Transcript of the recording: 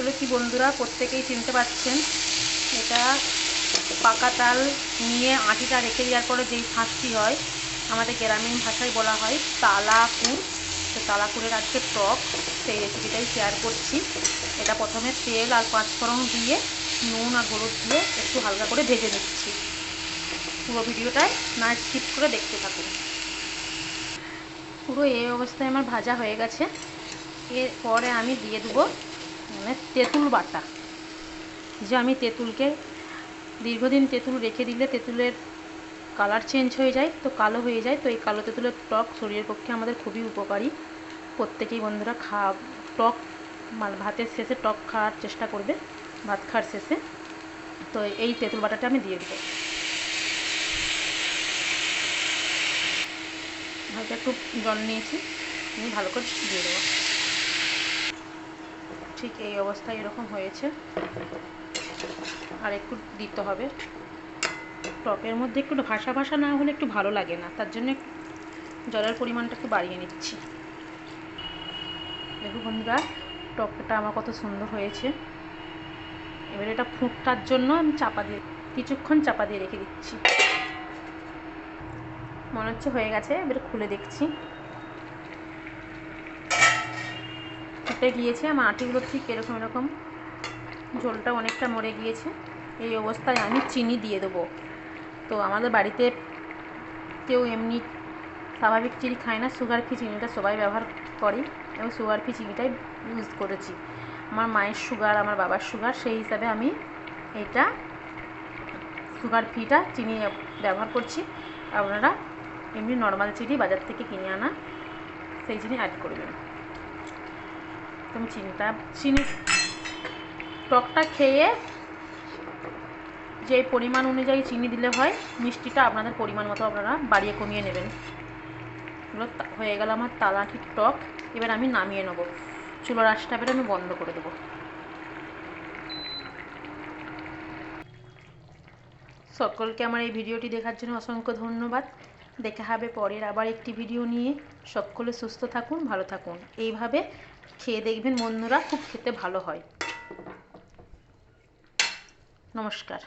এগুলো কি বন্ধুরা প্রত্যেকেই চিনতে পারছেন, এটা পাকা তাল নিয়ে আটিটা রেখে দেওয়ার পরে যেই শাঁসটি হয়, আমাদের গ্রামীণ ভাষায় বলা হয় তালাকুড়। তো তালাকুড়ের আজকে টক, সেই রেসিপিটাই শেয়ার করছি। এটা প্রথমে তেল আর পাঁচফোড়ন দিয়ে নুন আর হলুদ দিয়ে একটু হালকা করে ভেজে নিচ্ছি। পুরো ভিডিওটায় না স্কিপ করে দেখতে থাকুন। পুরো এই অবস্থায় আমার ভাজা হয়ে গেছে। এরপরে আমি দিয়ে দেবো তেঁতুল বাটা। যে আমি তেঁতুলকে দীর্ঘদিন তেঁতুল রেখে দিলে তেঁতুলের কালার চেঞ্জ হয়ে যায়, তো কালো হয়ে যায়। তো এই কালো তেঁতুলের টক শরীরের পক্ষে আমাদের খুবই উপকারী। প্রত্যেকেই বন্ধুরা টক ভাতের শেষে টক খাওয়ার চেষ্টা করবে, ভাত খাওয়ার শেষে। তো এই তেঁতুল বাটাটা আমি দিয়ে দেবো। হালকা একটু জল নিয়েছি, আমি ভালো করে দিয়ে দেবো। ঠিক এই অবস্থায় এরকম হয়েছে, আর একটু দিতে হবে। টকের মধ্যে একটু ভাসা ভাসা না হলে একটু ভালো লাগে না, তার জন্য জলের পরিমাণটা একটু বাড়িয়ে নিচ্ছি। দেখুন বন্ধুরা, টকটা আমার কত সুন্দর হয়েছে। এবার এটা ফুটটার জন্য আমি কিছুক্ষণ চাপা দিয়ে রেখে দিচ্ছি। মনে হচ্ছে হয়ে গেছে, এবার খুলে দেখছি। ফুটে গিয়েছে, আমার আটিগুলো ঠিক এরকম ঝোলটা অনেকটা মরে গিয়েছে। এই অবস্থায় আমি চিনি দিয়ে দেবো। তো আমাদের বাড়িতে কেউ এমনি স্বাভাবিক চিনি খায় না, সুগার ফ্রি চিনিটা সবাই ব্যবহার করে, এবং সুগার ফ্রি চিনিটাই ইউজ করেছি। আমার মায়ের সুগার, আমার বাবার সুগার, সেই হিসাবে আমি এইটা সুগার ফ্রিটা চিনি ব্যবহার করছি। আপনারা এমনি নর্মাল চিনি বাজার থেকে কিনে আনা সেই চিনি অ্যাড করবেন। তুমি চিনি টকটা খেয়ে যে পরিমাণ অনুযায়ী চিনি দিলে হয়, মিষ্টিটা আপনাদের পরিমাণ মতো আপনারা বাড়িয়ে কমিয়ে নেবেন। এগুলো হয়ে গেল আমার তালাটির টক। এবার আমি নামিয়ে নেব, চুলার আঁচটা এবার আমি বন্ধ করে দেবো। সকলকে আমার এই ভিডিওটি দেখার জন্য অসংখ্য ধন্যবাদ। দেখা হবে পরের আবার একটি ভিডিও নিয়ে। সকলে সুস্থ থাকুন, ভালো থাকুন। এইভাবে খেয়ে দেখবেন বন্ধুরা, খুব খেতে ভালো হয়। নমস্কার।